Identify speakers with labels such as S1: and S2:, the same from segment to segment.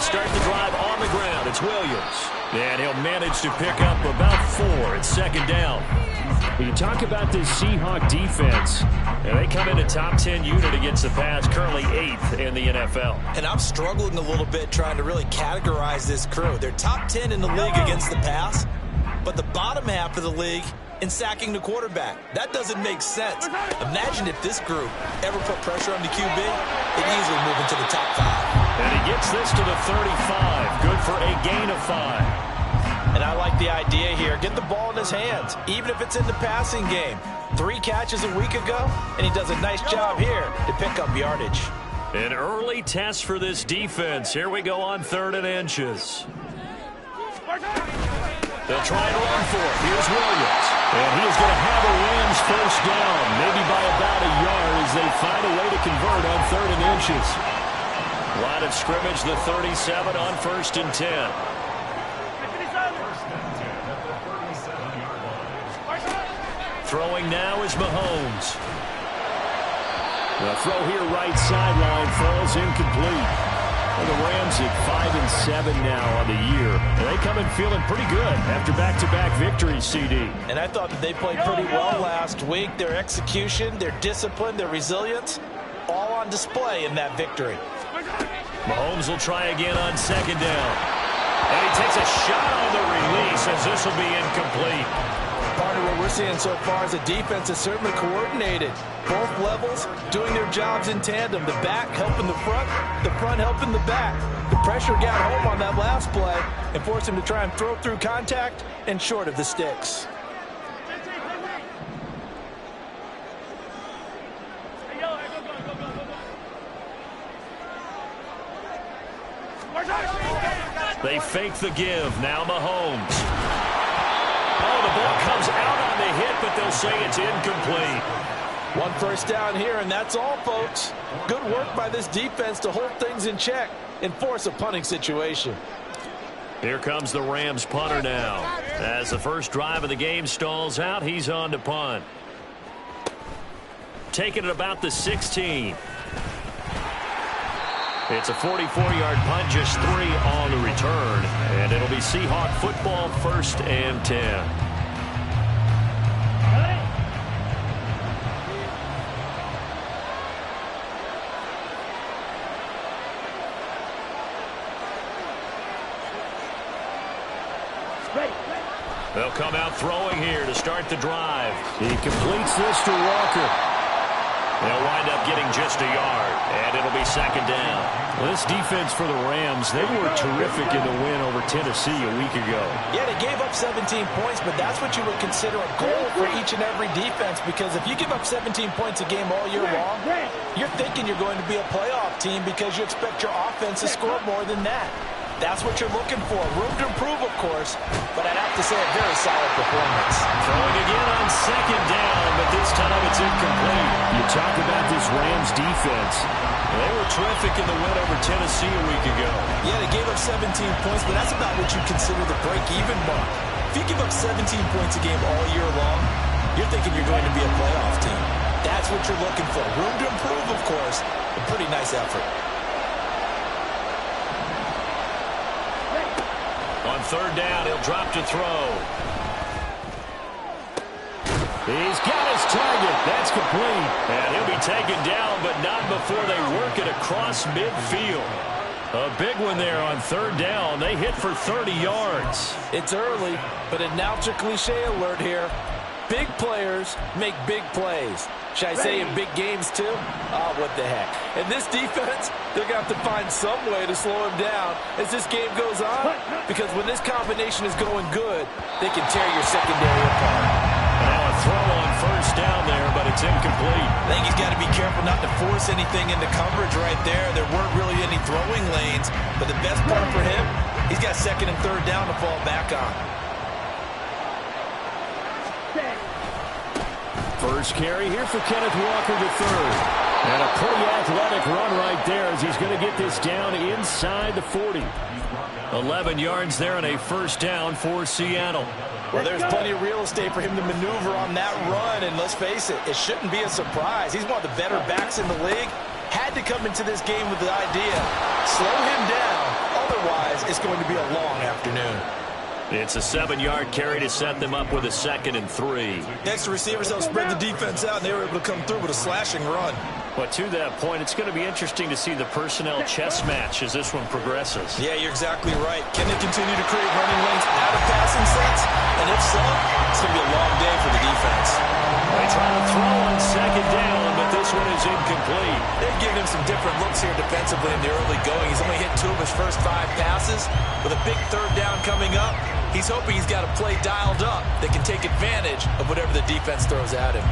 S1: start the drive on the ground. It's Williams. And he'll manage to pick up about 4. It's second down.
S2: You talk about this Seahawk defense.
S1: And they come in a top 10 unit against the pass, currently 8th in the NFL.
S3: And I'm struggling a little bit trying to really categorize this crew. They're top 10 in the league against the pass, but the bottom half of the league in sacking the quarterback. That doesn't make sense. Imagine if this group ever put pressure on the QB, they'd easily move into the top 5.
S1: And he gets this to the 35. Good for a gain of 5.
S3: And I like the idea here. Get the ball in his hands, even if it's in the passing game. 3 catches a week ago, and he does a nice job here to pick up yardage.
S1: An early test for this defense. Here we go on 3rd and inches. They'll try and run for it. Here's Williams. And he is going to have a Rams first down, maybe by about a yard as they find a way to convert on 3rd and inches. Line of scrimmage, the 37 on 1st and 10. Throwing now is Mahomes.
S2: The throw here right sideline falls incomplete. And the Rams at 5-7 now on the year. And they come in feeling pretty good after back-to-back victories, CD.
S3: And I thought that they played pretty well last week. Their execution, their discipline, their resilience, all on display in that victory.
S1: Mahomes will try again on 2nd down. And he takes a shot on the release as this will be incomplete.
S3: Part of what we're seeing so far is the defense is certainly coordinated. Both levels doing their jobs in tandem. The back helping the front helping the back. The pressure got home on that last play and forced him to try and throw through contact and short of the sticks.
S1: They fake the give. Now Mahomes. Oh, the ball comes out on the hit, but they'll say it's incomplete.
S3: 1 first down here, and that's all, folks. Good work by this defense to hold things in check and force a punting situation.
S1: Here comes the Rams punter now. As the first drive of the game stalls out, he's on to punt. Taking it about the 16. It's a 44-yard punt, just 3 on the return. And it'll be Seahawk football, 1st and 10. They'll come out throwing here to start the drive.
S2: He completes this to Walker.
S1: They'll wind up getting just a yard, and it'll be 2nd down.
S2: Well, this defense for the Rams, they were terrific in the win over Tennessee a week ago.
S3: Yeah, they gave up 17 points, but that's what you would consider a goal for each and every defense, because if you give up 17 points a game all year long, you're thinking you're going to be a playoff team because you expect your offense to score more than that. That's what you're looking for. Room to improve, of course, but I'd have to say a very solid performance.
S1: Throwing again on 2nd down, but this time it's incomplete.
S2: You talk about this Rams defense.
S1: They were terrific in the win over Tennessee a week ago.
S3: Yeah, they gave up 17 points, but that's about what you consider the break-even mark. If you give up 17 points a game all year long, you're thinking you're going to be a playoff team. That's what you're looking for. Room to improve, of course, a pretty nice effort.
S1: On 3rd down, he'll drop to throw.
S2: He's got his target. That's complete.
S1: And he'll be taken down, but not before they work it across midfield. A big one there on 3rd down. They hit for 30 yards.
S3: It's early, but announcer cliche alert here. Big players make big plays. Should I say in big games too? Oh, what the heck. And this defense, they're going to have to find some way to slow him down as this game goes on. Because when this combination is going good, they can tear your secondary apart.
S1: Now a throw on 1st down there, but it's incomplete.
S3: I think he's got to be careful not to force anything into coverage right there. There weren't really any throwing lanes. But the best part for him, he's got 2nd and 3rd down to fall back on.
S2: First carry here for Kenneth Walker III. And a pretty athletic run right there as he's going to get this down inside the 40.
S1: 11 yards there and a 1st down for Seattle.
S3: Well, there's plenty of real estate for him to maneuver on that run, and let's face it, it shouldn't be a surprise. He's one of the better backs in the league. Had to come into this game with the idea, slow him down, Otherwise, it's going to be a long afternoon.
S2: It's a 7-yard carry to set them up with a 2nd and 3.
S3: Next, the receivers helped spread the defense out, and they were able to come through with a slashing run.
S2: But to that point, it's going to be interesting to see the personnel chess match as this one progresses.
S3: Yeah, you're exactly right. Can they continue to create running lanes out of passing sets? And if so, it's going to be a long day for the defense.
S2: They try to throw on 2nd down, but this one is incomplete.
S3: They've given him some different looks here defensively in the early going. He's only hit 2 of his first 5 passes. With a big 3rd down coming up, he's hoping he's got a play dialed up that can take advantage of whatever the defense throws at him.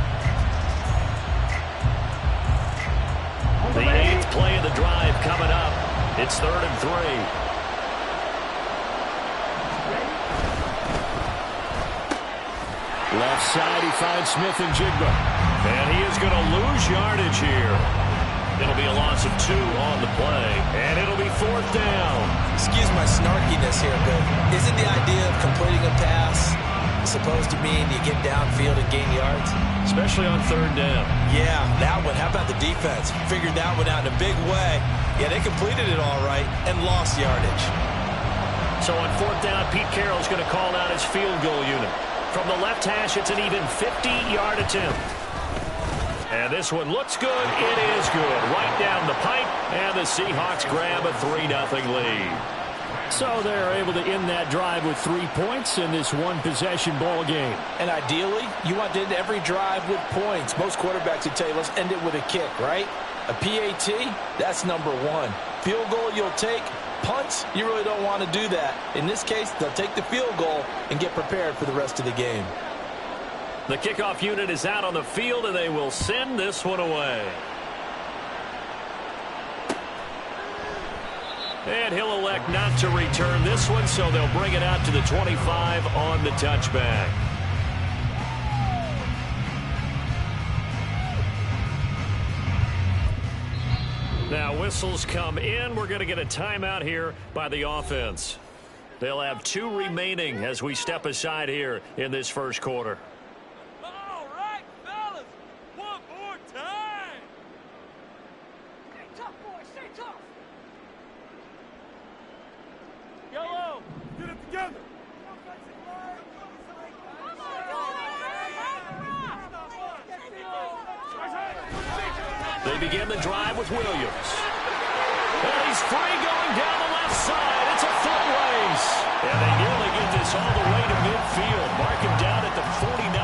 S2: The 8th play of the drive coming up. It's 3rd and 3. Left side, he finds Smith-Njigba. And he is going to lose yardage here. It'll be a loss of 2 on the play. And it'll be 4th down.
S3: Excuse my snarkiness here, but isn't the idea of completing a pass supposed to mean you get downfield and gain yards?
S2: Especially on 3rd down.
S3: Yeah, that one. How about the defense? Figured that one out in a big way. Yeah, they completed it all right and lost yardage.
S2: So on 4th down, Pete Carroll's going to call out his field goal unit. From the left hash, it's an even 50-yard attempt. And this one looks good. It is good. Right down the pipe, and the Seahawks grab a 3-0 lead. So they're able to end that drive with 3 points in this one-possession ball game.
S3: And ideally, you want to end every drive with points. Most quarterbacks would tell you, let's end it with a kick, right? A PAT, that's number 1. Field goal you'll take. Punts, you really don't want to do that. In this case, they'll take the field goal and get prepared for the rest of the game.
S2: The kickoff unit is out on the field, and they will send this one away. And he'll elect not to return this one, so they'll bring it out to the 25 on the touchback. Now whistles come in. We're going to get a timeout here by the offense. They'll have 2 remaining as we step aside here in this first quarter.
S4: All right, fellas, one more time. Stay tough, boys, stay tough. Yellow, get it together.
S2: They begin the drive with Williams. And he's free going down the left side. It's a foot race. And they nearly get this all the way to midfield. Mark him down at the 49.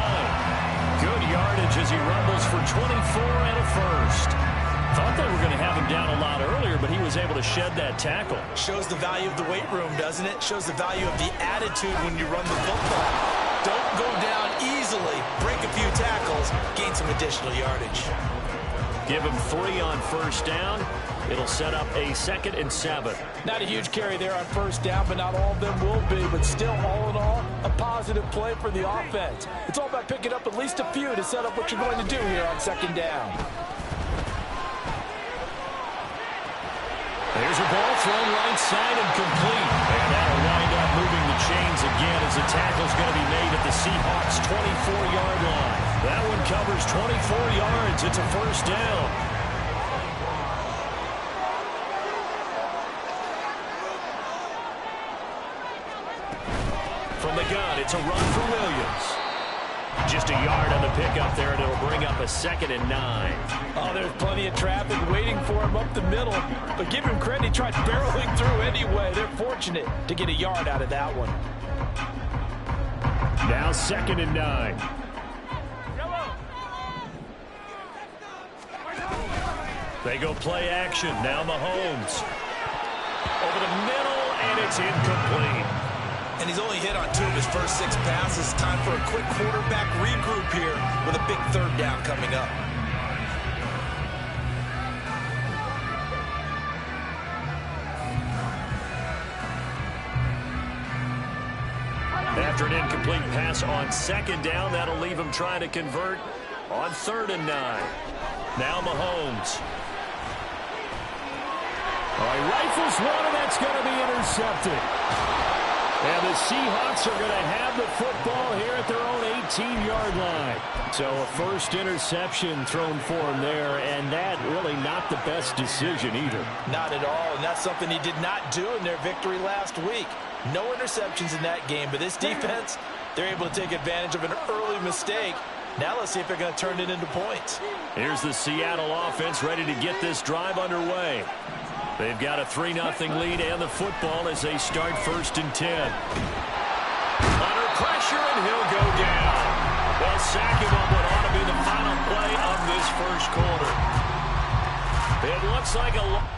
S2: Good yardage as he rumbles for 24 and a first. Thought they were going to have him down a lot earlier, but he was able to shed that tackle.
S3: Shows the value of the weight room, doesn't it? Shows the value of the attitude when you run the football. Don't go down easily. Break a few tackles. Gain some additional yardage.
S2: Give him 3 on first down. It'll set up a 2nd and 7.
S3: Not a huge carry there on first down, but not all of them will be. But still, all in all, a positive play for the offense. It's all about picking up at least a few to set up what you're going to do here on 2nd down.
S2: There's a ball thrown right side and complete. And that'll wind up moving the chains again as the tackle's going to be made at the Seahawks' 24-yard line. That one covers 24 yards. It's a first down. From the gun, it's a run for Williams. Just a yard on the pickup there, and it'll bring up a 2nd and 9.
S3: Oh, there's plenty of traffic waiting for him up the middle. But give him credit, he tried barreling through anyway. They're fortunate to get a yard out of that one.
S2: Now 2nd and 9. They go play action. Now Mahomes. Over the middle, and it's incomplete.
S3: And he's only hit on 2 of his first 6 passes. Time for a quick quarterback regroup here with a big 3rd down coming up.
S2: After an incomplete pass on 2nd down, that'll leave him trying to convert on 3rd and 9. Now Mahomes. All right, rifles one, and that's going to be intercepted. And the Seahawks are going to have the football here at their own 18-yard line. So a first interception thrown for him there, and that really not the best decision either.
S3: Not at all, and that's something he did not do in their victory last week. No interceptions in that game, but this defense, they're able to take advantage of an early mistake. Now let's see if they're going to turn it into points.
S2: Here's the Seattle offense ready to get this drive underway. They've got a 3-0 lead and the football as they start 1st and 10. Under pressure, and he'll go down. They'll sack him on what ought to be the final play of this first quarter. It looks like a...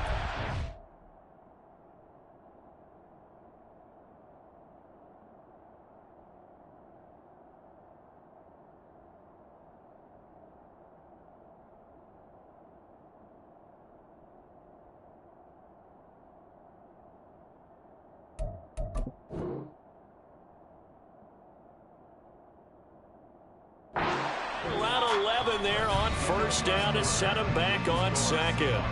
S2: Around 11 there on 1st down to set him back on 2nd.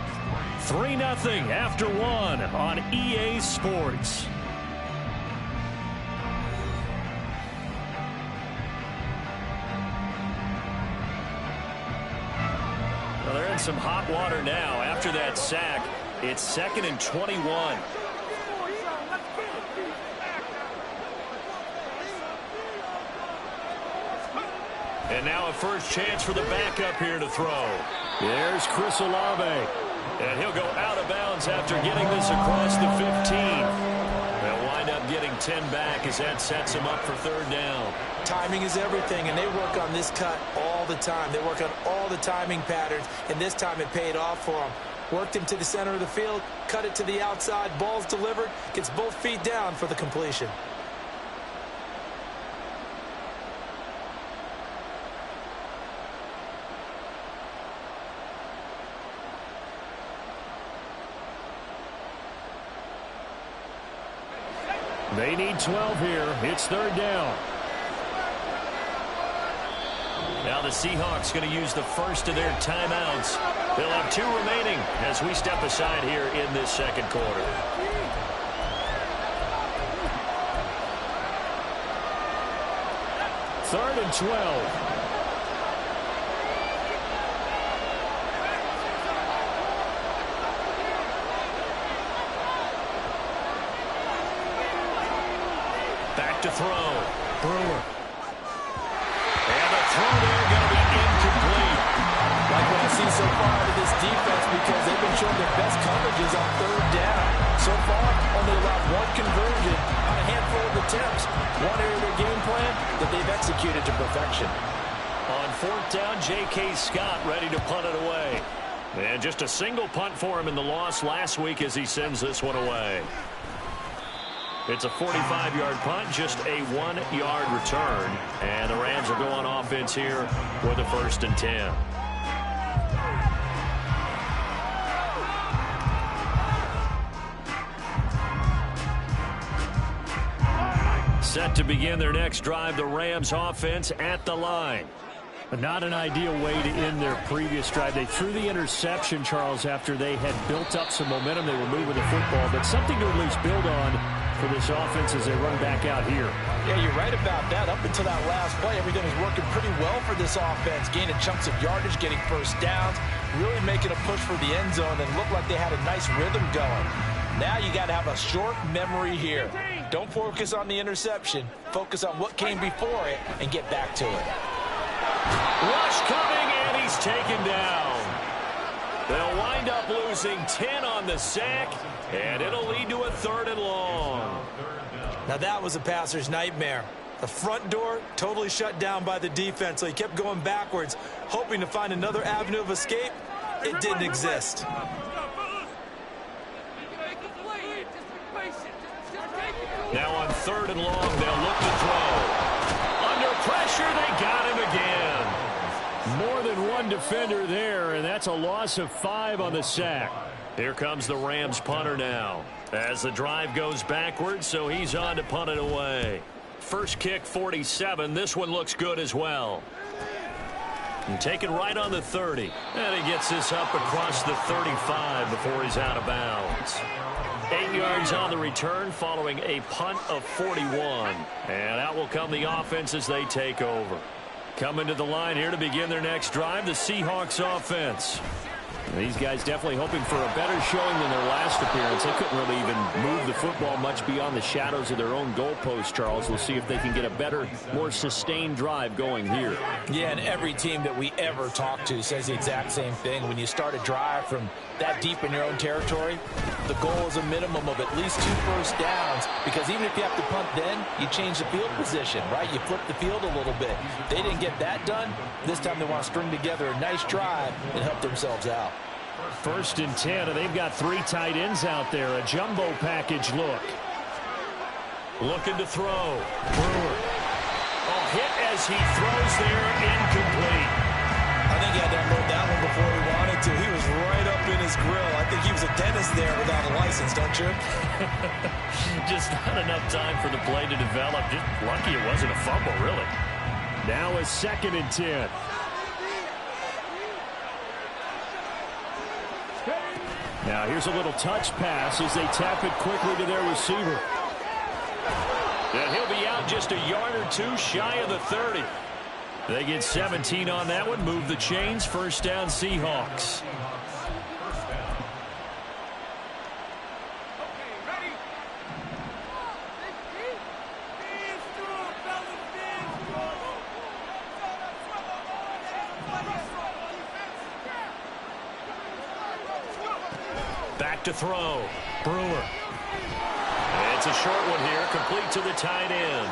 S2: 3-0 after 1 on EA Sports. Well, they're in some hot water now. After that sack, it's 2nd and 21. And now a first chance for the backup here to throw. There's Chris Olave. And he'll go out of bounds after getting this across the 15. They'll wind up getting 10 back as that sets him up for 3rd down.
S3: Timing is everything, and they work on this cut all the time. They work on all the timing patterns, and this time it paid off for them. Worked him to the center of the field, cut it to the outside, ball's delivered, gets both feet down for the completion.
S2: They need 12 here. It's 3rd down. Now the Seahawks going to use the first of their timeouts. They'll have 2 remaining as we step aside here in this 2nd quarter. Third and 12. Back to throw. Brewer. And the throw there going to be incomplete.
S3: Like what I see so far out of this defense, because they've been showing their best coverages on 3rd down. So far, only allowed 1 conversion on a handful of attempts. One area of their game plan that they've executed to perfection.
S2: On 4th down, J.K. Scott ready to punt it away. And just a single punt for him in the loss last week as he sends this one away. It's a 45-yard punt, just a 1-yard return. And the Rams will go on offense here with a 1st and 10. Set to begin their next drive, the Rams offense at the line. But not an ideal way to end their previous drive. They threw the interception, Charles, after they had built up some momentum. They were moving the football, but something to at least build on for this offense as they run back out here.
S3: Yeah, you're right about that. Up until that last play, everything was working pretty well for this offense. Gaining chunks of yardage, getting 1st downs, really making a push for the end zone, and looked like they had a nice rhythm going. Now you got to have a short memory here. Don't focus on the interception. Focus on what came before it and get back to it.
S2: Rush coming, and he's taken down. They'll wind up losing 10 on the sack, and it'll lead to a 3rd and long.
S3: Now that was a passer's nightmare. The front door totally shut down by the defense, so he kept going backwards, hoping to find another avenue of escape. It didn't exist.
S2: Now on 3rd and long, they'll look to throw. Under pressure, they got him again. More than one defender there, and that's a loss of 5 on the sack. Here comes the Rams punter now. As the drive goes backwards, so he's on to punt it away. First kick, 47. This one looks good as well. And taken right on the 30. And he gets this up across the 35 before he's out of bounds. 8 yards on the return following a punt of 41. And out will come the offense as they take over. Coming to the line here to begin their next drive, the Seahawks offense. These guys definitely hoping for a better showing than their last appearance. They couldn't really even move the football much beyond the shadows of their own goalpost, Charles. We'll see if they can get a better, more sustained drive going here.
S3: Yeah, and every team that we ever talk to says the exact same thing. When you start a drive from that deep in your own territory, the goal is a minimum of at least 2 first downs, because even if you have to punt then, you change the field position, right? You flip the field a little bit. They didn't get that done. This time they want to string together a nice drive and help themselves out.
S2: 1st and 10, and they've got 3 tight ends out there. A jumbo package look. Looking to throw. Brewer. Oh, hit as he throws there, incomplete.
S3: I think he had to unload that one before he wanted to. He was right up in his grill. I think he was a dentist there without a license, don't you?
S2: Just not enough time for the play to develop. Just lucky it wasn't a fumble, really. Now a 2nd and 10. Now here's a little touch pass as they tap it quickly to their receiver. And he'll be out just a yard or 2 shy of the 30. They get 17 on that one, move the chains, 1st down Seahawks. Back to throw. Brewer. It's a short one here, complete to the tight end.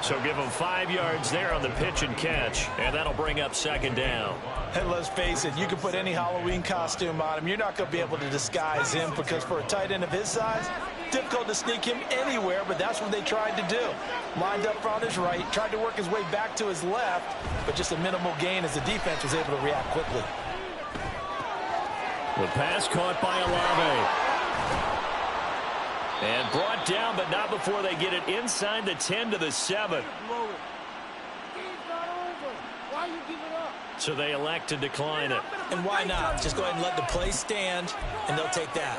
S2: So give him 5 yards there on the pitch and catch, and that'll bring up 2nd down.
S3: And let's face it, you can put any Halloween costume on him. You're not going to be able to disguise him, because for a tight end of his size, difficult to sneak him anywhere, but that's what they tried to do. Lined up on his right, tried to work his way back to his left, but just a minimal gain as the defense was able to react quickly.
S2: The pass caught by Olave. And brought down, but not before they get it inside the 10 to the 7. So they elect to decline it.
S3: And why not? Just go ahead and let the play stand, and they'll take that.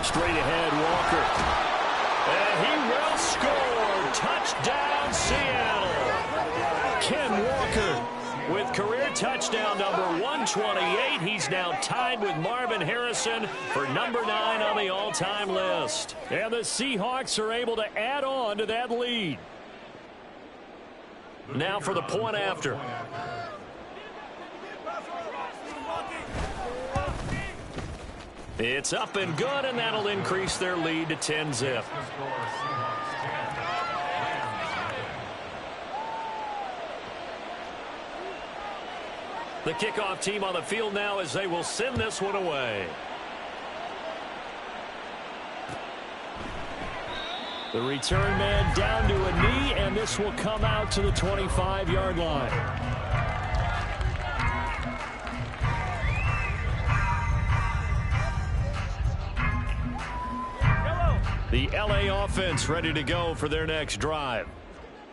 S2: Straight ahead, Walker. And he will score. Touchdown, Seattle. Ken Walker with career touchdown number 128. He's now tied with Marvin Harrison for number 9 on the all-time list. And the Seahawks are able to add on to that lead. Now for the point after. It's up and good, and that'll increase their lead to 10-zip. The kickoff team on the field now as they will send this one away. The return man down to a knee, and this will come out to the 25-yard line. The LA offense ready to go for their next drive.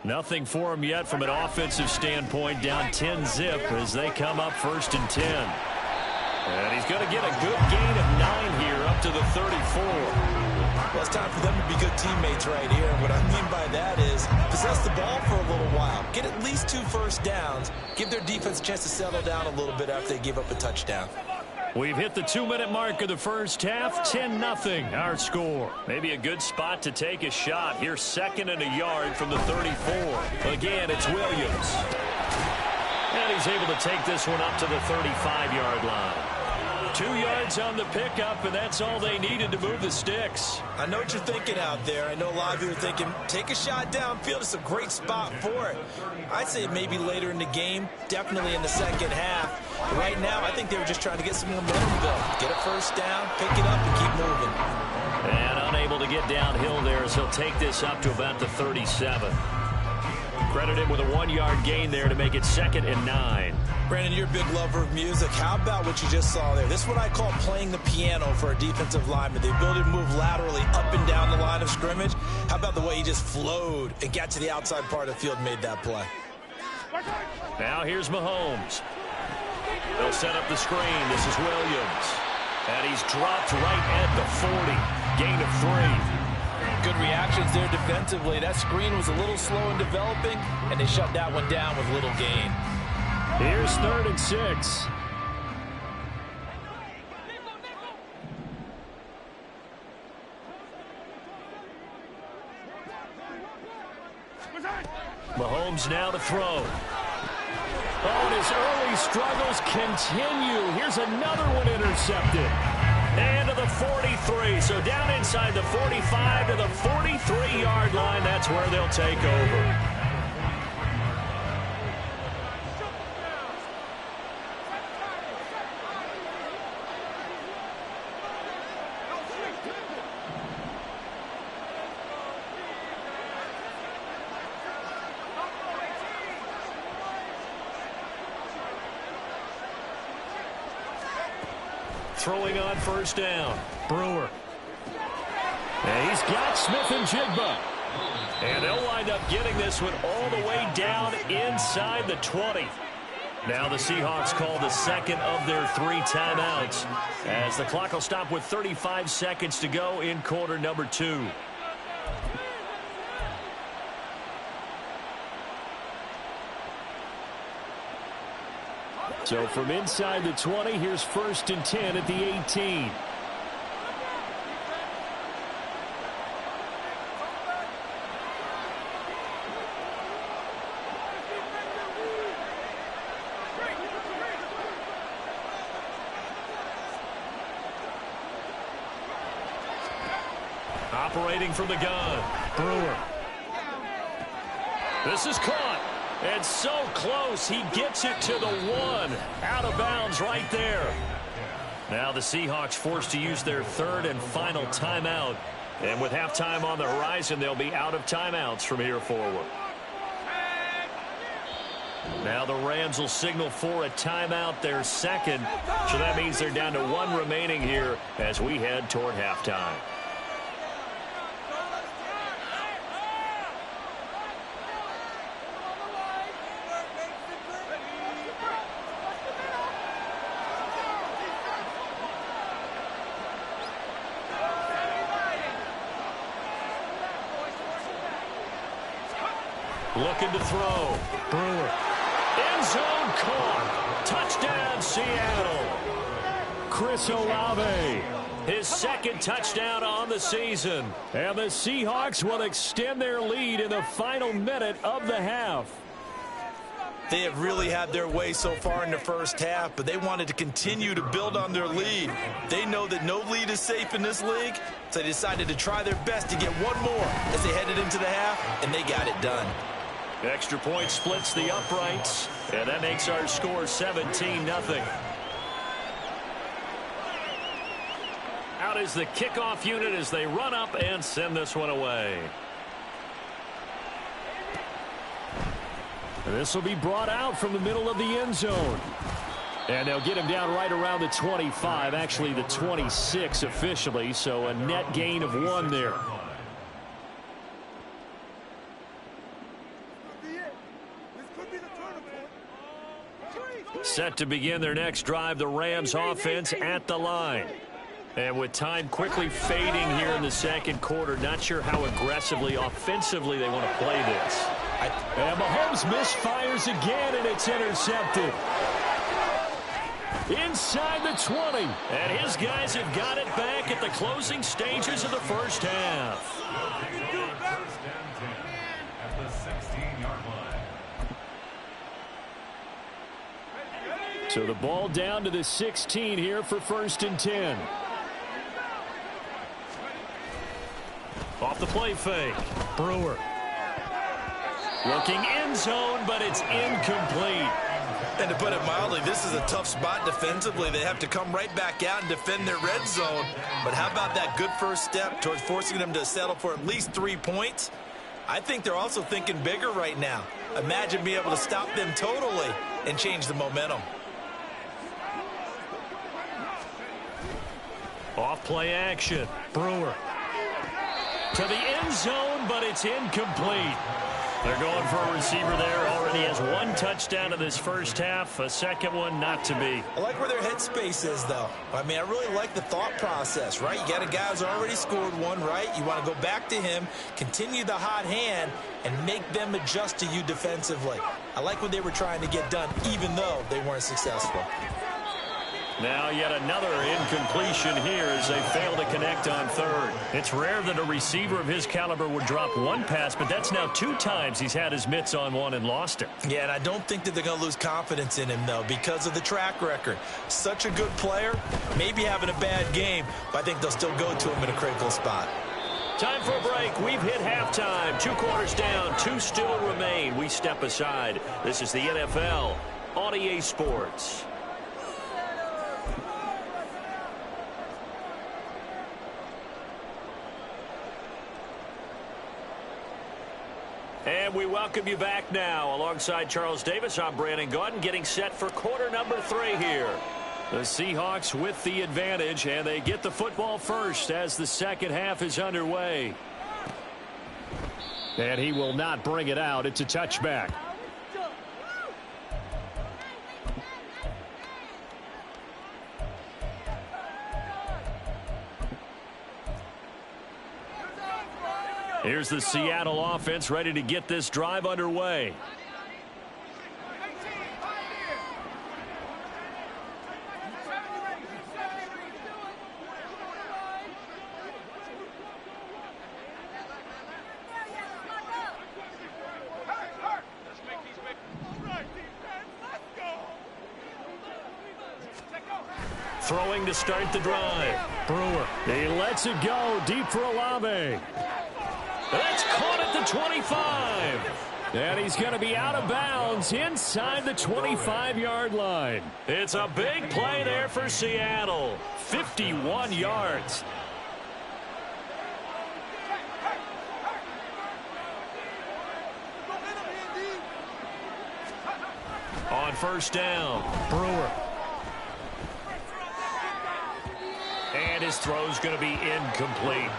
S2: Nothing for them yet from an offensive standpoint, down 10-zip as they come up 1st and 10. And he's going to get a good gain of 9 here up to the 34.
S3: Well, it's time for them to be good teammates right here. What I mean by that is possess the ball for a little while. Get at least 2 first downs. Give their defense a chance to settle down a little bit after they give up a touchdown.
S2: We've hit the 2-minute mark of the first half. 10-0 our score. Maybe a good spot to take a shot. Here's 2nd and a yard from the 34. Again, it's Williams. And he's able to take this one up to the 35-yard line. 2 yards on the pickup, and that's all they needed to move the sticks.
S3: I know what you're thinking out there. I know a lot of you are thinking, take a shot downfield. It's a great spot for it. I'd say maybe later in the game, definitely in the second half. But right now, I think they were just trying to get some momentum built. Get a first down, pick it up, and keep moving.
S2: And unable to get downhill there, so he'll take this up to about the 37. Credit him with a 1-yard gain there to make it 2nd and 9.
S3: Brandon, you're a big lover of music. How about what you just saw there? This is what I call playing the piano for a defensive lineman. The ability to move laterally up and down the line of scrimmage. How about the way he just flowed and got to the outside part of the field and made that play?
S2: Now here's Mahomes. They'll set up the screen. This is Williams. And he's dropped right at the 40. Gain of 3.
S3: Good reactions there defensively. That screen was a little slow in developing, and they shut that one down with little gain.
S2: Here's 3rd and 6. Mahomes now to throw. Oh, and his early struggles continue. Here's another one intercepted. And to the 43. So down inside the 45 to the 43-yard line. That's where they'll take over. Throwing on 1st down. Brewer. And he's got Smith-Njigba. And they'll wind up getting this one all the way down inside the 20. Now the Seahawks call the second of their 3 timeouts, as the clock will stop with 35 seconds to go in quarter number 2. So from inside the 20, here's 1st and 10 at the 18. Operating from the gun, Brewer. This is caught. And so close, he gets it to the 1. Out of bounds right there. Now the Seahawks forced to use their 3rd and final timeout. And with halftime on the horizon, they'll be out of timeouts from here forward. Now the Rams will signal for a timeout, their 2nd. So that means they're down to 1 remaining here as we head toward halftime. Looking to throw. Brewer. End zone caught. Touchdown, Seattle. Chris Olave. His 2nd touchdown on the season. And the Seahawks will extend their lead in the final minute of the half.
S3: They have really had their way so far in the first half, but they wanted to continue to build on their lead. They know that no lead is safe in this league, so they decided to try their best to get one more as they headed into the half, and they got it done.
S2: Extra point splits the uprights, and that makes our score 17-0. Out is the kickoff unit as they run up and send this one away. And this will be brought out from the middle of the end zone. And they'll get him down right around the 25, actually the 26 officially, so a net gain of 1 there. Set to begin their next drive, the Rams offense at the line. And with time quickly fading here in the 2nd quarter, not sure how aggressively, offensively they want to play this. And Mahomes misfires again, and it's intercepted. Inside the 20. And his guys have got it back at the closing stages of the first half. So the ball down to the 16 here for 1st and 10. Off the play fake. Brewer. Looking end zone, but it's incomplete.
S3: And to put it mildly, this is a tough spot defensively. They have to come right back out and defend their red zone. But how about that good first step towards forcing them to settle for at least 3 points? I think they're also thinking bigger right now. Imagine being able to stop them totally and change the momentum.
S2: Off play action. Brewer. To the end zone, but it's incomplete. They're going for a receiver there. Already has one touchdown in this first half. A second one not to be.
S3: I like where their headspace is, though. I mean, I really like the thought process, right? You got a guy who's already scored one, right? You want to go back to him, continue the hot hand, and make them adjust to you defensively. I like what they were trying to get done, even though they weren't successful.
S2: Now yet another incompletion here as they fail to connect on third. It's rare that a receiver of his caliber would drop one pass, but that's now 2 times he's had his mitts on one and lost it.
S3: Yeah, and I don't think that they're going to lose confidence in him, though, because of the track record. Such a good player, maybe having a bad game, but I think they'll still go to him in a critical spot.
S2: Time for a break. We've hit halftime. 2 quarters down, 2 still remain. We step aside. This is the NFL on EA Sports. And we welcome you back now. Alongside Charles Davis, I'm Brandon Gaudin, getting set for quarter number 3 here. The Seahawks with the advantage, and they get the football first as the second half is underway. And he will not bring it out. It's a touchback. Here's the Seattle offense ready to get this drive underway. Throwing to start the drive. Brewer. He lets it go deep for Olave. That's caught at the 25. And he's going to be out of bounds inside the 25-yard line. It's a big play there for Seattle. 51 yards. On first down, Brewer. And his throw's going to be incomplete.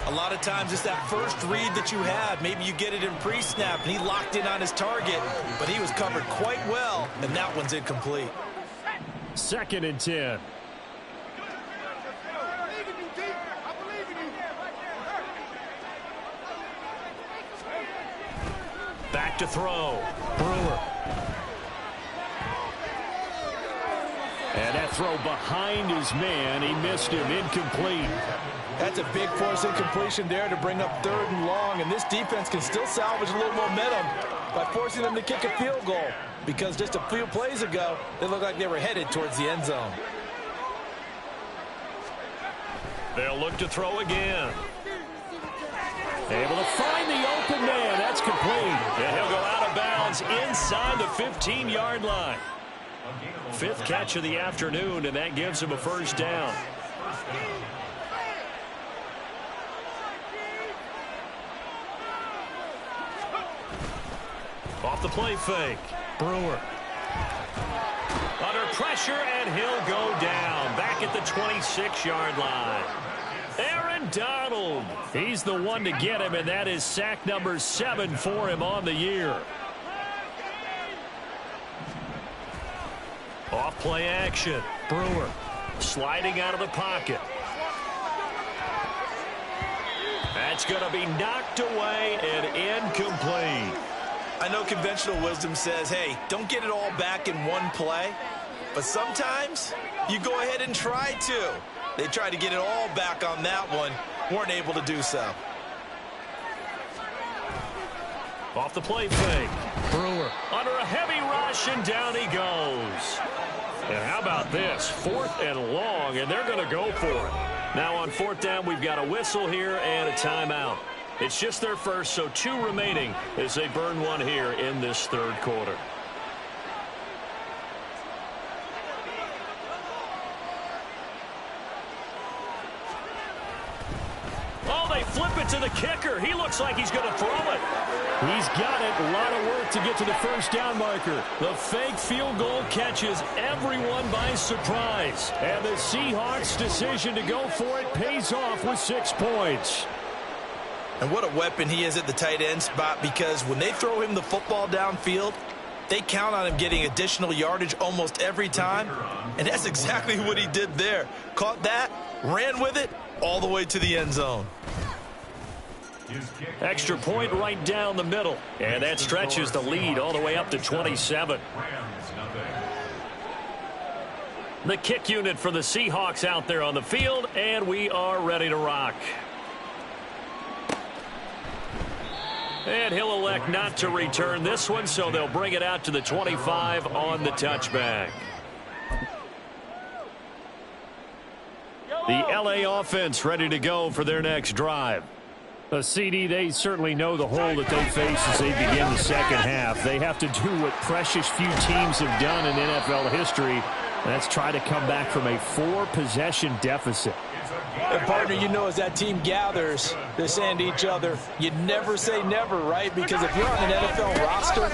S3: A lot of times it's that first read that you have. Maybe you get it in pre-snap, and he locked in on his target, but he was covered quite well, and that one's incomplete.
S2: 2nd and 10. Back to throw. Brewer. And that throw behind his man. He missed him. Incomplete.
S3: That's a big force incompletion there to bring up 3rd and long, and this defense can still salvage a little momentum by forcing them to kick a field goal, because just a few plays ago, they looked like they were headed towards the end zone.
S2: They'll look to throw again. Able to find the open man. That's complete. And he'll go out of bounds inside the 15-yard line. 5th catch of the afternoon, and that gives him a first down. Off the play fake. Brewer. Under pressure, and he'll go down. Back at the 26-yard line. Aaron Donald. He's the one to get him, and that is sack number 7 for him on the year. Off play action. Brewer sliding out of the pocket. That's going to be knocked away and incomplete.
S3: I know conventional wisdom says, hey, don't get it all back in one play. But sometimes you go ahead and try to. They tried to get it all back on that one. Weren't able to do so.
S2: Off the play fake. Brewer under a heavy rush, and down he goes. And how about this? 4th and long, and they're going to go for it. Now on 4th down, we've got a whistle here and a timeout. It's just their first, so 2 remaining as they burn one here in this 3rd quarter. Oh, they flip it to the kicker. He looks like he's going to throw it. He's got it. A lot of work to get to the first down marker. The fake field goal catches everyone by surprise. And the Seahawks' decision to go for it pays off with 6 points.
S3: And what a weapon he is at the tight end spot, because when they throw him the football downfield, they count on him getting additional yardage almost every time. And that's exactly what he did there. Caught that, ran with it, all the way to the end zone.
S2: Extra point right down the middle. And that stretches the lead all the way up to 27. The kick unit for the Seahawks out there on the field, and we are ready to rock. And he'll elect not to return this one, so they'll bring it out to the 25 on the touchback. The LA offense ready to go for their next drive. CD, they certainly know the hole that they face as they begin the second half. They have to do what precious few teams have done in NFL history. That's try to come back from a 4-possession deficit.
S3: And partner, you know, as that team gathers, they're saying to each other, you never say never, right? Because if you're on an NFL roster,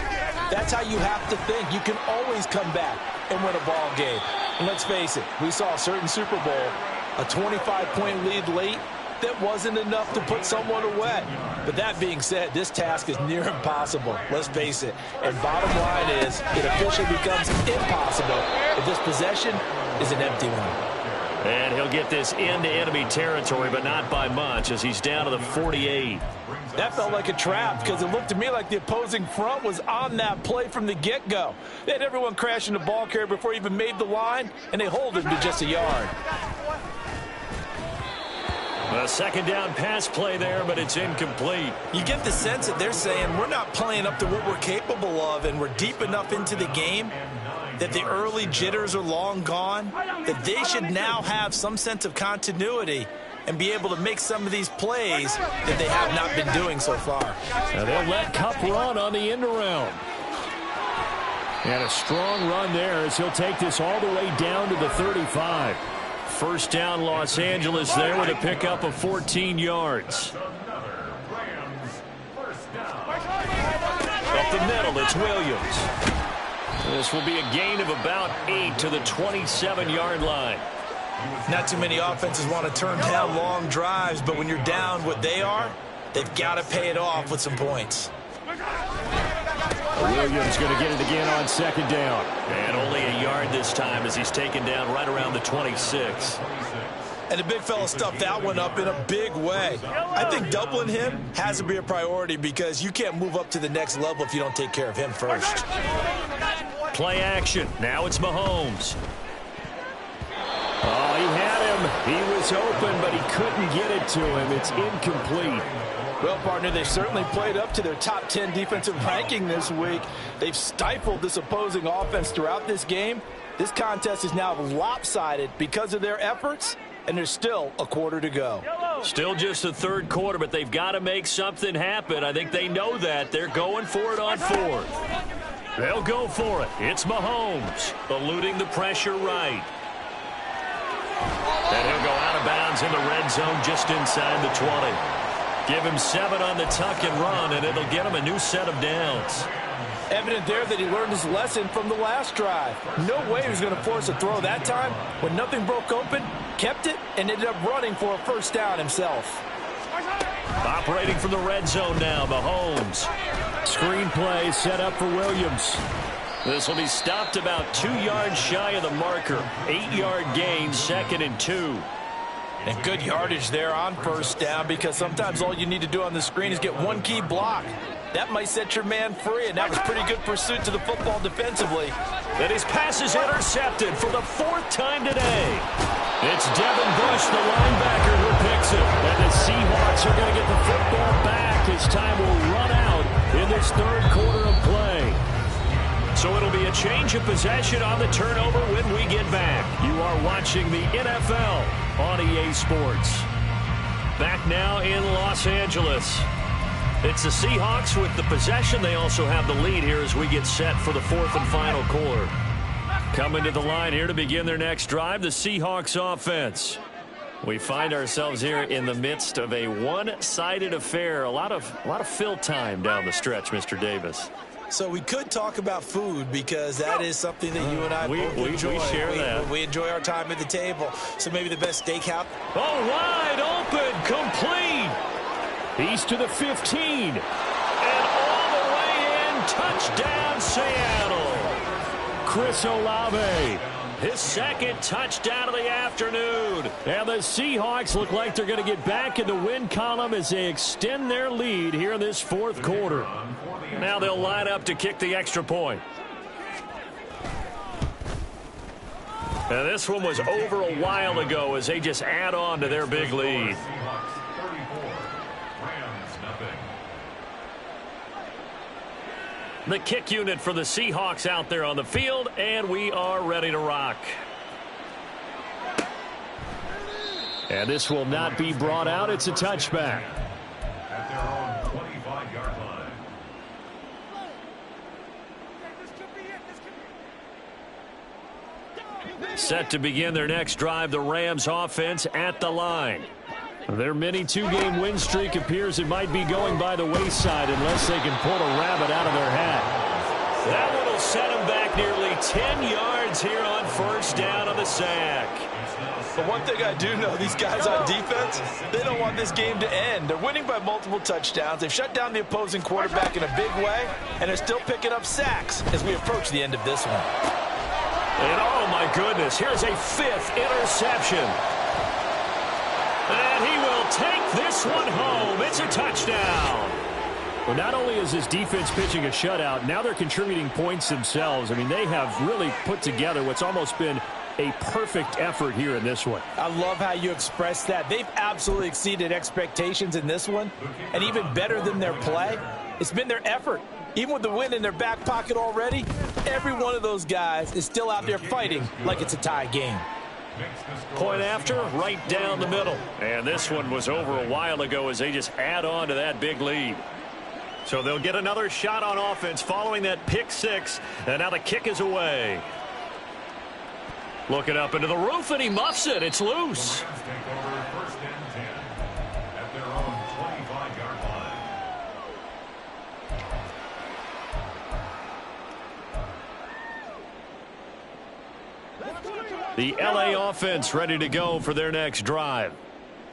S3: that's how you have to think. You can always come back and win a ball game. And let's face it, we saw a certain Super Bowl, a 25-point lead late, that wasn't enough to put someone away. But that being said, this task is near impossible. Let's face it. And bottom line is, it officially becomes impossible if this possession is an empty one.
S2: And he'll get this into enemy territory, but not by much, as he's down to the 48.
S3: That felt like a trap, because it looked to me like the opposing front was on that play from the get-go. They had everyone crashing the ball carrier before he even made the line, and they hold him to just a yard.
S2: A second down pass play there, but it's incomplete.
S3: You get the sense that they're saying we're not playing up to what we're capable of, and we're deep enough into the game that the early jitters are long gone, that they should now have some sense of continuity and be able to make some of these plays that they have not been doing so far.
S2: Now they'll let Kupp run on the end around. And a strong run there as he'll take this all the way down to the 35. First down, Los Angeles there with a pickup of 14 yards. Up the middle, it's Williams. This will be a gain of about 8 to the 27-yard line.
S3: Not too many offenses want to turn down long drives, but when you're down what they are, they've got to pay it off with some points.
S2: Williams going to get it again on second down. And only a yard this time as he's taken down right around the 26.
S3: And the big fella stuffed that one up in a big way. I think doubling him has to be a priority, because you can't move up to the next level if you don't take care of him first.
S2: Play action. Now it's Mahomes. Oh, he had him. He was open, but he couldn't get it to him. It's incomplete.
S3: Well, partner, they've certainly played up to their top 10 defensive ranking this week. They've stifled this opposing offense throughout this game. This contest is now lopsided because of their efforts, and there's still a quarter to go.
S2: Still just the third quarter, but they've got to make something happen. I think they know that. They're going for it on fourth. They'll go for it. It's Mahomes, eluding the pressure right. And he'll go out of bounds in the red zone just inside the 20. Give him 7 on the tuck and run, and it'll get him a new set of downs.
S3: Evident there that he learned his lesson from the last drive. No way he was going to force a throw that time. When nothing broke open, kept it, and ended up running for a first down himself.
S2: Operating from the red zone now, Mahomes. Screen play set up for Williams. This will be stopped about 2 yards shy of the marker. 8-yard gain, 2nd and 2.
S3: And good yardage there on first down, because sometimes all you need to do on the screen is get one key block. That might set your man free, and that was pretty good pursuit to the football defensively.
S2: And his pass is intercepted for the 4th time today. It's Devin Bush, the linebacker, who picks it. And the Seahawks are going to get the football back as time will run out in this third quarter of play. So it'll be a change of possession on the turnover when we get back. You are watching the NFL on EA Sports. Back now in Los Angeles. It's the Seahawks with the possession. They also have the lead here as we get set for the 4th and final quarter. Coming to the line here to begin their next drive, the Seahawks offense. We find ourselves here in the midst of a one-sided affair. A lot of fill time down the stretch, Mr. Davis.
S3: So we could talk about food, because that is something that you and I both enjoy.
S2: We share that.
S3: We enjoy our time at the table. So maybe the best steakhouse.
S2: Oh, wide open, complete. He's to the 15. And all the way in, touchdown Seattle. Chris Olave, his second touchdown of the afternoon. And the Seahawks look like they're going to get back in the win column as they extend their lead here in this fourth quarter. Now they'll line up to kick the extra point. And this one was over a while ago as they just add on to their big lead. The kick unit for the Seahawks out there on the field, and we are ready to rock. And this will not be brought out. It's a touchback.
S5: At their own 25-yard line.
S2: Set to begin their next drive, the Rams offense at the line. Their mini two-game win streak appears it might be going by the wayside unless they can pull a rabbit out of their hat. That one will set them back nearly 10 yards here on first down on the sack.
S3: But one thing I do know, these guys on defense, they don't want this game to end. They're winning by multiple touchdowns. They've shut down the opposing quarterback in a big way, and they're still picking up sacks as we approach the end of this one.
S2: And oh my goodness, here's a fifth interception. And he will take this one home. It's a touchdown. Well, not only is this defense pitching a shutout, now they're contributing points themselves. I mean, they have really put together what's almost been a perfect effort here in this one.
S3: I love how you express that. They've absolutely exceeded expectations in this one, and even better than their play, it's been their effort. Even with the win in their back pocket already, every one of those guys is still out there fighting like it's a tie game.
S2: Point after, right down the middle. And this one was over a while ago as they just add on to that big lead. So they'll get another shot on offense following that pick six. And now the kick is away. Looking up into the roof, and he muffs it. It's loose.
S5: First and 10 at their own 25-yard line.
S2: The LA offense ready to go for their next drive.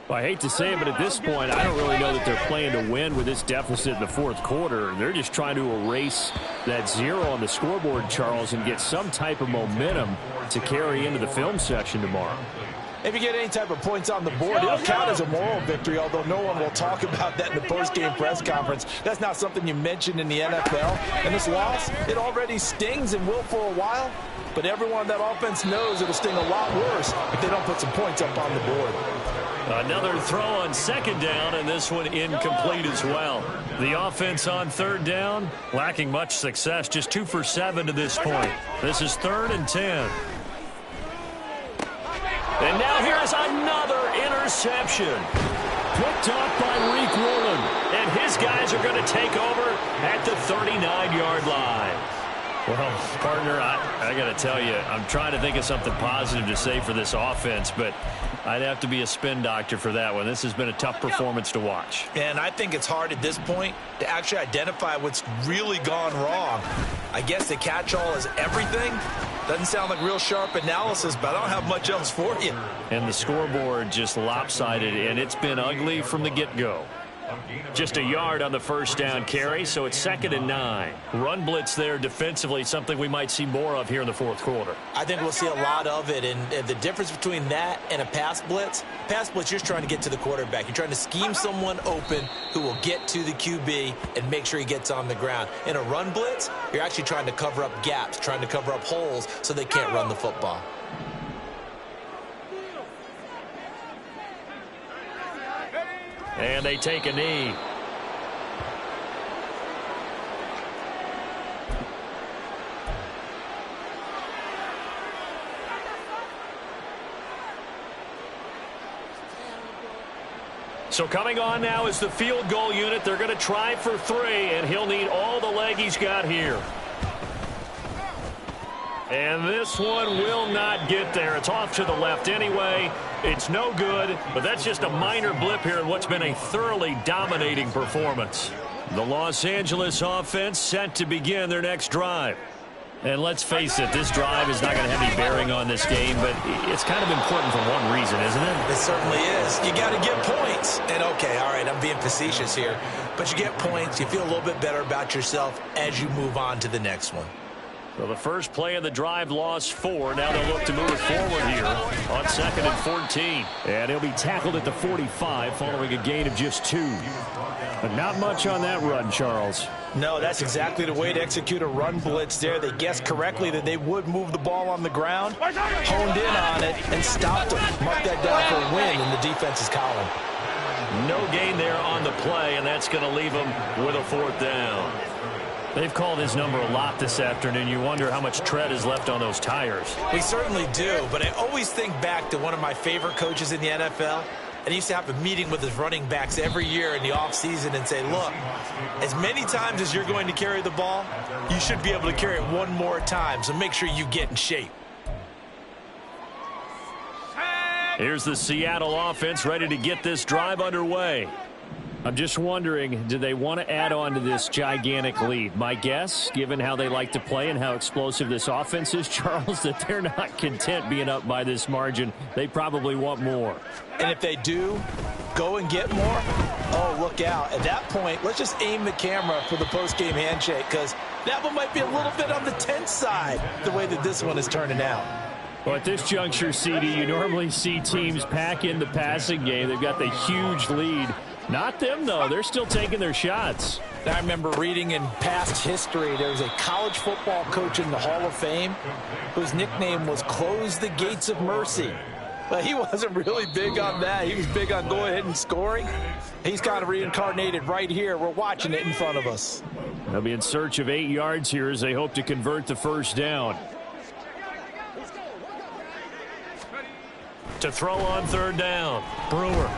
S2: Well, I hate to say it, but at this point, I don't really know that they're playing to win with this deficit in the fourth quarter. They're just trying to erase that zero on the scoreboard, Charles, and get some type of momentum to carry into the film section tomorrow.
S3: If you get any type of points on the board, it'll count as a moral victory, although no one will talk about that in the post-game press conference. That's not something you mentioned in the NFL. And this loss, it already stings and will for a while, but everyone on that offense knows it'll sting a lot worse if they don't put some points up on the board.
S2: Another throw on second down, and this one incomplete as well. The offense on third down, lacking much success, just 2 for 7 to this point. This is 3rd and 10. And now here's another interception. Picked off by Reek Woolen. And his guys are going to take over at the 39-yard line. Well, partner, I got to tell you, I'm trying to think of something positive to say for this offense, but I'd have to be a spin doctor for that one. This has been a tough performance to watch.
S3: And I think it's hard at this point to actually identify what's really gone wrong. I guess the catch-all is everything. Doesn't sound like real sharp analysis, but I don't have much else for you.
S2: And the scoreboard just lopsided, and it's been ugly from the get-go. Just a yard on the first down carry, so it's 2nd and 9. Run blitz there defensively, something we might see more of here in the fourth quarter.
S3: I think we'll see a lot of it, and the difference between that and a pass blitz, you're trying to get to the quarterback. You're trying to scheme someone open who will get to the QB and make sure he gets on the ground. In a run blitz, you're actually trying to cover up gaps, trying to cover up holes so they can't run the football.
S2: And they take a knee. So coming on now is the field goal unit. They're going to try for 3, and he'll need all the leg he's got here. And this one will not get there. It's off to the left anyway. It's no good, but that's just a minor blip here in what's been a thoroughly dominating performance. The Los Angeles offense set to begin their next drive. And let's face it, this drive is not going to have any bearing on this game, but it's kind of important for one reason, isn't it?
S3: It certainly is. You got to get points. And, okay, all right, I'm being facetious here. But you get points. You feel a little bit better about yourself as you move on to the next one.
S2: So the first play of the drive lost 4. Now they'll look to move it forward here on 2nd and 14. And he'll be tackled at the 45 following a gain of just 2. But not much on that run, Charles.
S3: No, that's exactly the way to execute a run blitz there. They guessed correctly that they would move the ball on the ground, honed in on it, and stopped them. Mark that down for a win in the defense's column.
S2: No gain there on the play, and that's going to leave them with a 4th down. They've called his number a lot this afternoon. You wonder how much tread is left on those tires.
S3: We certainly do, but I always think back to one of my favorite coaches in the NFL. And he used to have a meeting with his running backs every year in the offseason and say, look, as many times as you're going to carry the ball, you should be able to carry it one more time, so make sure you get in shape.
S2: Here's the Seattle offense ready to get this drive underway. I'm just wondering, do they want to add on to this gigantic lead? My guess, given how they like to play and how explosive this offense is, Charles, that they're not content being up by this margin. They probably want more.
S3: And if they do go and get more, oh, look out. At that point, let's just aim the camera for the post-game handshake, because that one might be a little bit on the tense side, the way that this one is turning out.
S2: Well, at this juncture, CD, you normally see teams pack in the passing game. They've got the huge lead. Not them, though. They're still taking their shots.
S3: I remember reading in past history, there was a college football coach in the Hall of Fame whose nickname was Close the Gates of Mercy. But he wasn't really big on that. He was big on going ahead and scoring. He's kind of reincarnated right here. We're watching it in front of us.
S2: They'll be in search of 8 yards here as they hope to convert the first down. To throw on 3rd down, Brewer.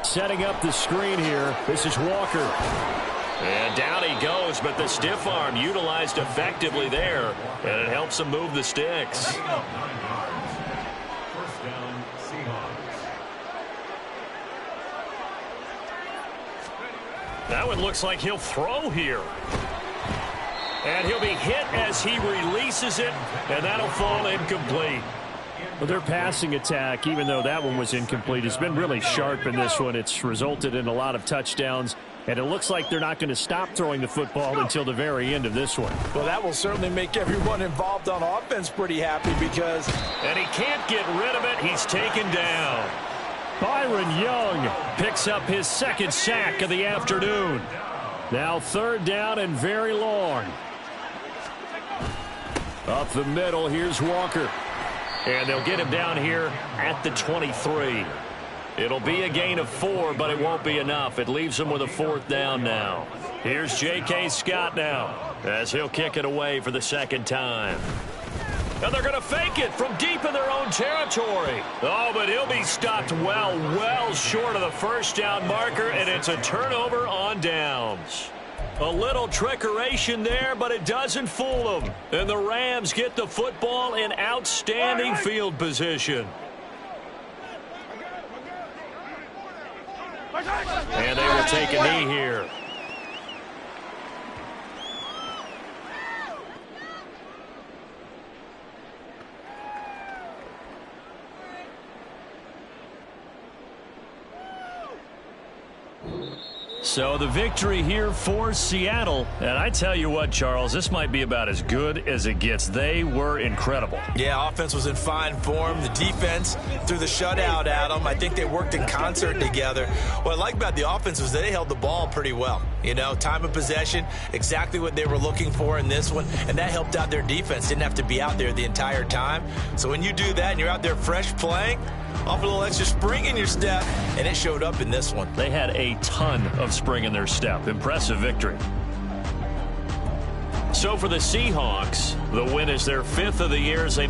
S2: Setting up the screen here. This is Walker. And down he goes, but the stiff arm utilized effectively there, and it helps him move the sticks.
S5: First down, Seahawks.
S2: That one looks like he'll throw here. And he'll be hit as he releases it, and that'll fall incomplete. Well, their passing attack, even though that one was incomplete, has been really sharp in this one. It's resulted in a lot of touchdowns, and it looks like they're not going to stop throwing the football until the very end of this one.
S3: Well, that will certainly make everyone involved on offense pretty happy because...
S2: And he can't get rid of it. He's taken down. Byron Young picks up his 2nd sack of the afternoon. Now 3rd down and very long. Up the middle, here's Walker. And they'll get him down here at the 23. It'll be a gain of 4, but it won't be enough. It leaves him with a 4th down now. Here's J.K. Scott now as he'll kick it away for the 2nd time. And they're going to fake it from deep in their own territory. Oh, but he'll be stopped well short of the first down marker, and it's a turnover on downs. A little trickeration there, but it doesn't fool them. And the Rams get the football in outstanding field position. And they will take a knee here. So the victory here for Seattle. And I tell you what, Charles, this might be about as good as it gets. They were incredible.
S3: Yeah, offense was in fine form. The defense threw the shutout at them. I think they worked in concert together. What I like about the offense was they held the ball pretty well. You know, time of possession, exactly what they were looking for in this one. And that helped out their defense. Didn't have to be out there the entire time. So when you do that and you're out there fresh playing, off a little extra spring in your step, and it showed up in this one.
S2: They had a ton of spring in their step. Impressive victory. So for the Seahawks, the win is their 5th of the year as they